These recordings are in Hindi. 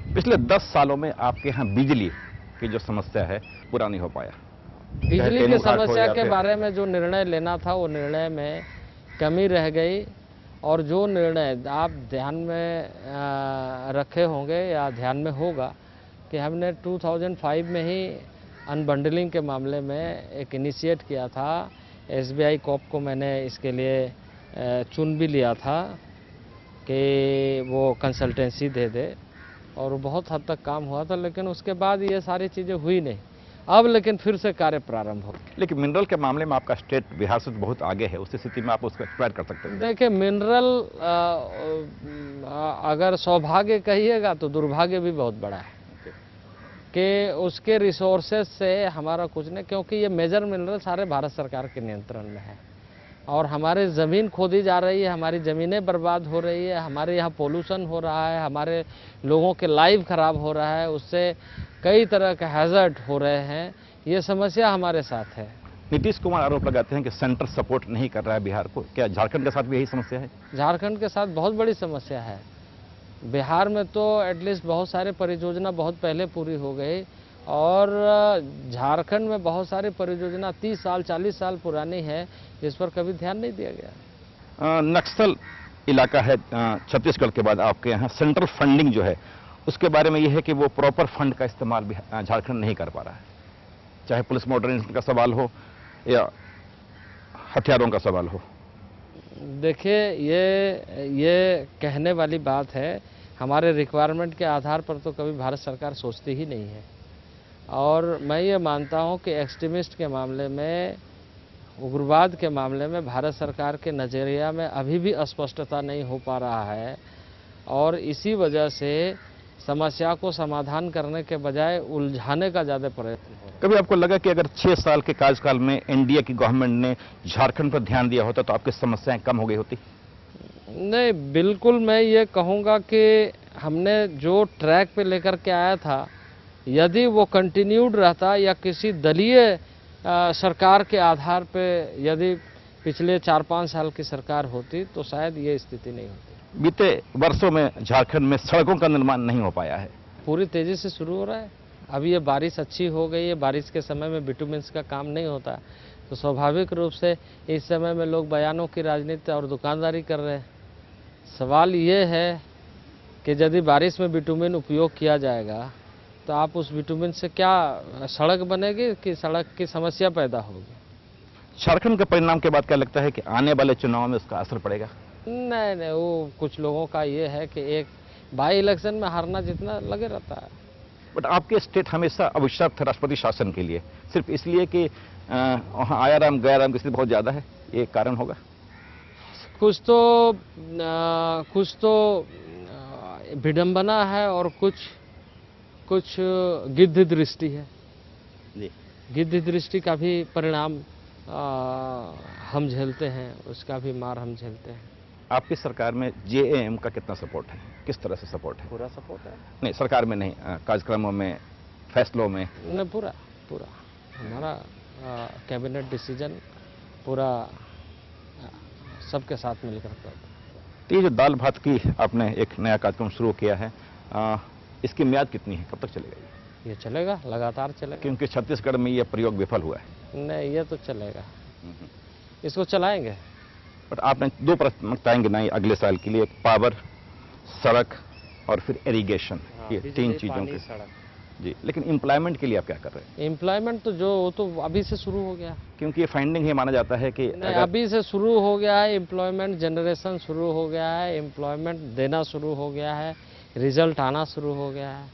पिछले 10 सालों में आपके यहाँ बिजली की जो समस्या है पूरा नहीं हो पाया। बिजली की समस्या के बारे में जो निर्णय लेना था वो निर्णय में कमी रह गई, और जो निर्णय आप ध्यान में रखे होंगे या ध्यान में होगा कि हमने 2005 में ही अनबंडलिंग के मामले में एक इनिशिएट किया था। एसबीआई कॉप को मैंने इसके लिए चुन भी लिया था कि वो कंसल्टेंसी दे दे, और बहुत हद तक काम हुआ था, लेकिन उसके बाद ये सारी चीज़ें हुई नहीं। अब लेकिन फिर से कार्य प्रारंभ हो। लेकिन मिनरल के मामले में आपका स्टेट बिहार से बहुत आगे है, उस स्थिति में आप उसको एक्सप्लॉइट कर सकते हैं। देखिए, मिनरल अगर सौभाग्य कहिएगा तो दुर्भाग्य भी बहुत बड़ा है कि उसके रिसोर्सेज से हमारा कुछ नहीं, क्योंकि ये मेजर मिनरल सारे भारत सरकार के नियंत्रण में है, और हमारे ज़मीन खोदी जा रही है, हमारी ज़मीनें बर्बाद हो रही है, हमारे यहाँ पोल्यूशन हो रहा है, हमारे लोगों के लाइफ खराब हो रहा है, उससे कई तरह के हैज़र्ड हो रहे हैं। ये समस्या हमारे साथ है। नीतीश कुमार आरोप लगाते हैं कि सेंटर सपोर्ट नहीं कर रहा है बिहार को। क्या झारखंड के साथ भी यही समस्या है? झारखंड के साथ बहुत बड़ी समस्या है। बिहार में तो एटलीस्ट बहुत सारे परियोजना बहुत पहले पूरी हो गई, और झारखंड में बहुत सारी परियोजना 30 साल 40 साल पुरानी है, जिस पर कभी ध्यान नहीं दिया गया। नक्सल इलाका है छत्तीसगढ़ के बाद आपके यहाँ, सेंट्रल फंडिंग जो है उसके बारे में यह है कि वो प्रॉपर फंड का इस्तेमाल भी झारखंड नहीं कर पा रहा है, चाहे पुलिस मॉडर्नाइजेशन का सवाल हो या हथियारों का सवाल हो। देखिए, ये कहने वाली बात है। हमारे रिक्वायरमेंट के आधार पर तो कभी भारत सरकार सोचती ही नहीं है, और मैं ये मानता हूँ कि एक्सट्रीमिस्ट के मामले में, उग्रवाद के मामले में भारत सरकार के नज़रिया में अभी भी अस्पष्टता नहीं हो पा रहा है, और इसी वजह से समस्या को समाधान करने के बजाय उलझाने का ज़्यादा प्रयत्न हो रहा है। कभी आपको लगा कि अगर 6 साल के कार्यकाल में एनडीए की गवर्नमेंट ने झारखंड पर ध्यान दिया होता तो आपकी समस्याएं कम हो गई होती? नहीं, बिल्कुल मैं ये कहूँगा कि हमने जो ट्रैक पे लेकर के आया था, यदि वो कंटिन्यूड रहता या किसी दलीय सरकार के आधार पे यदि पिछले 4-5 साल की सरकार होती तो शायद ये स्थिति नहीं होती। बीते वर्षों में झारखंड में सड़कों का निर्माण नहीं हो पाया है। पूरी तेज़ी से शुरू हो रहा है। अभी ये बारिश अच्छी हो गई है, बारिश के समय में बिटुमेंस का काम नहीं होता, तो स्वाभाविक रूप से इस समय में लोग बयानों की राजनीति और दुकानदारी कर रहे हैं। सवाल ये है कि यदि बारिश में बिटुमेन उपयोग किया जाएगा तो आप उस बिटुमेन से क्या सड़क बनेगी कि सड़क की समस्या पैदा होगी? झारखंड के परिणाम के बाद क्या लगता है कि आने वाले चुनाव में उसका असर पड़ेगा? नहीं, वो कुछ लोगों का ये है कि एक बाई इलेक्शन में हारना जितना लगे रहता है। बट आपके स्टेट हमेशा अभिशप्त है राष्ट्रपति शासन के लिए, सिर्फ इसलिए कि वहाँ आयाराम गयाराम की स्थिति बहुत ज़्यादा है, ये कारण होगा? कुछ तो विडंबना है, और कुछ गिद्ध दृष्टि है। गिद्ध दृष्टि का भी परिणाम हम झेलते हैं, उसका भी मार हम झेलते हैं। आपकी सरकार में जेएएम का कितना सपोर्ट है? किस तरह से सपोर्ट है? पूरा सपोर्ट है। नहीं, सरकार में नहीं, कार्यक्रमों में, फैसलों में? नहीं, पूरा हमारा कैबिनेट डिसीजन पूरा सबके साथ मिलकर करता है। तो ये जो दाल भात की आपने एक नया कार्यक्रम शुरू किया है, इसकी म्याद कितनी है, कब तक चलेगा? ये चलेगा, लगातार चलेगा। क्योंकि छत्तीसगढ़ में ये प्रयोग विफल हुआ है। नहीं, ये तो चलेगा, इसको चलाएंगे। बट आपने 2 प्राथमिकताएं गिनाई अगले साल के लिए, पावर, सड़क और फिर इरिगेशन, ये 3 चीजों के सड़क जी। लेकिन एम्प्लॉयमेंट के लिए आप क्या कर रहे हैं? एम्प्लॉयमेंट तो जो वो तो अभी से शुरू हो गया, क्योंकि ये फाइंडिंग ही माना जाता है कि अभी से शुरू हो गया है। एम्प्लॉयमेंट जनरेशन शुरू हो गया है, एम्प्लॉयमेंट देना शुरू हो गया है, रिजल्ट आना शुरू हो गया है।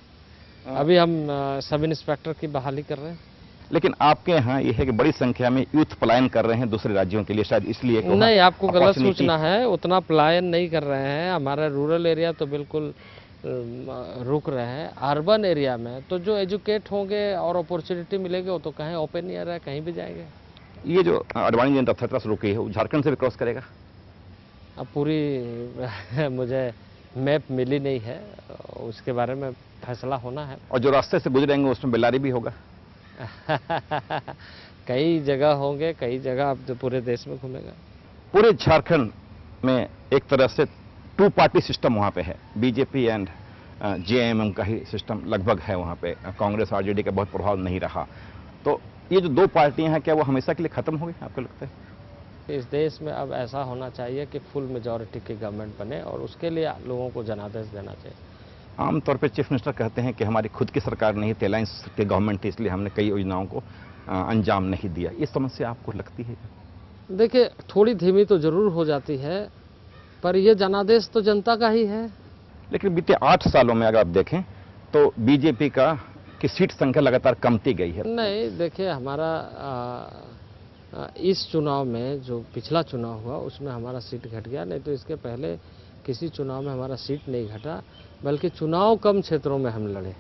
अभी हम सब इंस्पेक्टर की बहाली कर रहे हैं। लेकिन आपके यहाँ ये है कि बड़ी संख्या में यूथ पलायन कर रहे हैं दूसरे राज्यों के लिए, शायद इसलिए? नहीं, आपको गलत सूचना है, उतना पलायन नहीं कर रहे हैं। हमारा रूरल एरिया तो बिल्कुल रुक रहे हैं। अर्बन एरिया में तो जो एजुकेट होंगे और अपॉर्चुनिटी मिलेगी वो तो कहीं ओपन एयर है, कहीं भी जाएंगे। ये जो अडवाणी जनता एक्सप्रेस रुकी है वो झारखंड से भी क्रॉस करेगा? अब पूरी मुझे मैप मिली नहीं है, उसके बारे में फैसला होना है। और जो रास्ते से गुजरेंगे उसमें बेलारी भी होगा? कई जगह होंगे, कई जगह अब तो पूरे देश में घूमेगा। पूरे झारखंड में एक तरह से 2 पार्टी सिस्टम वहां पे है, बीजेपी एंड जेएमएम का ही सिस्टम लगभग है वहाँ पे, कांग्रेस आरजेडी का बहुत प्रभाव नहीं रहा। तो ये जो दो पार्टियां हैं, क्या वो हमेशा के लिए खत्म हो गई, आपको लगता है? इस देश में अब ऐसा होना चाहिए कि फुल मेजॉरिटी की गवर्नमेंट बने और उसके लिए लोगों को जनादेश देना चाहिए। आमतौर पर चीफ मिनिस्टर कहते हैं कि हमारी खुद की सरकार नहीं थी, अलायंस की गवर्नमेंट थी, इसलिए हमने कई योजनाओं को अंजाम नहीं दिया। ये समस्या आपको लगती है? देखिए, थोड़ी धीमी तो जरूर हो जाती है, पर यह जनादेश तो जनता का ही है। लेकिन बीते 8 सालों में अगर आप देखें तो बीजेपी की सीट संख्या लगातार कमती गई है। नहीं, देखिए, हमारा इस चुनाव में जो पिछला चुनाव हुआ उसमें हमारा सीट घट गया, नहीं तो इसके पहले किसी चुनाव में हमारा सीट नहीं घटा, बल्कि चुनाव कम क्षेत्रों में हम लड़े।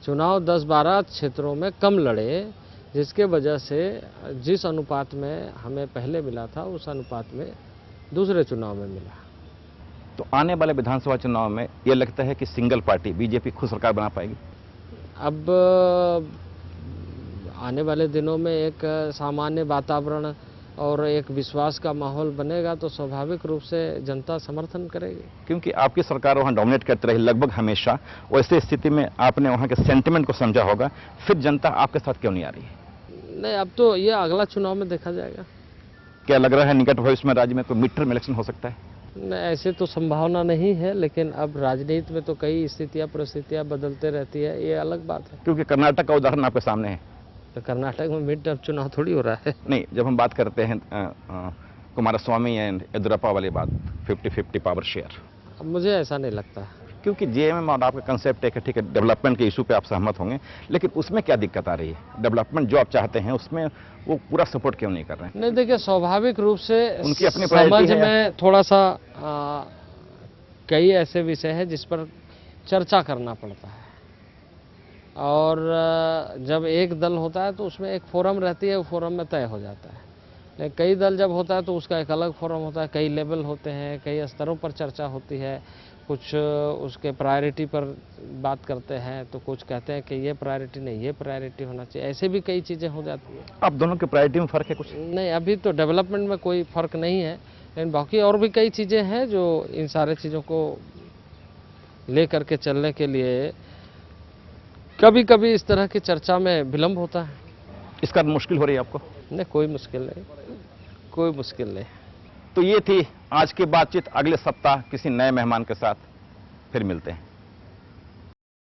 चुनाव 10-12 क्षेत्रों में कम लड़े, जिसके वजह से जिस अनुपात में हमें पहले मिला था उस अनुपात में दूसरे चुनाव में मिला। तो आने वाले विधानसभा चुनाव में ये लगता है कि सिंगल पार्टी बीजेपी खुद सरकार बना पाएगी? अब आने वाले दिनों में एक सामान्य वातावरण और एक विश्वास का माहौल बनेगा तो स्वाभाविक रूप से जनता समर्थन करेगी। क्योंकि आपकी सरकार वहाँ डोमिनेट करती रही लगभग हमेशा, वैसे स्थिति में आपने वहाँ के सेंटिमेंट को समझा होगा, फिर जनता आपके साथ क्यों नहीं आ रही है? नहीं, अब तो ये अगला चुनाव में देखा जाएगा। क्या लग रहा है निकट भविष्य में राज्य में कोई मिड टर्म इलेक्शन हो सकता है? नहीं, ऐसे तो संभावना नहीं है, लेकिन अब राजनीति में तो कई स्थितियां परिस्थितियां बदलते रहती है, ये अलग बात है। क्योंकि कर्नाटक का उदाहरण आपके सामने है। तो कर्नाटक में मिड टर्म चुनाव थोड़ी हो रहा है। नहीं, जब हम बात करते हैं कुमारस्वामी एंड येदियुरप्पा वाली बात, 50-50 पावर शेयर, अब मुझे ऐसा नहीं लगता। क्योंकि जेएमएम और आपका कंसेप्ट है, ठीक है, डेवलपमेंट के इशू पे आप सहमत होंगे, लेकिन उसमें क्या दिक्कत आ रही है? डेवलपमेंट जो आप चाहते हैं उसमें वो पूरा सपोर्ट क्यों नहीं कर रहे हैं? नहीं, देखिए, स्वाभाविक रूप से उनकी अपनी समझ में थोड़ा सा कई ऐसे विषय हैं जिस पर चर्चा करना पड़ता है, और जब एक दल होता है तो उसमें एक फोरम रहती है, वो फोरम में तय हो जाता है। लेकिन कई दल जब होता है तो उसका एक अलग फोरम होता है, कई लेवल होते हैं, कई स्तरों पर चर्चा होती है, कुछ उसके प्रायोरिटी पर बात करते हैं, तो कुछ कहते हैं कि ये प्रायोरिटी नहीं, ये प्रायोरिटी होना चाहिए, ऐसे भी कई चीज़ें हो जाती हैं। आप दोनों की प्रायोरिटी में फ़र्क है कुछ? नहीं, अभी तो डेवलपमेंट में कोई फ़र्क नहीं है, लेकिन बाकी और भी कई चीज़ें हैं जो इन सारे चीज़ों को ले करके चलने के लिए कभी कभी इस तरह की चर्चा में विलम्ब होता है। इस कारण मुश्किल हो रही है आपको? नहीं, कोई मुश्किल नहीं, कोई मुश्किल नहीं। तो ये थी आज की बातचीत। अगले सप्ताह किसी नए मेहमान के साथ फिर मिलते हैं।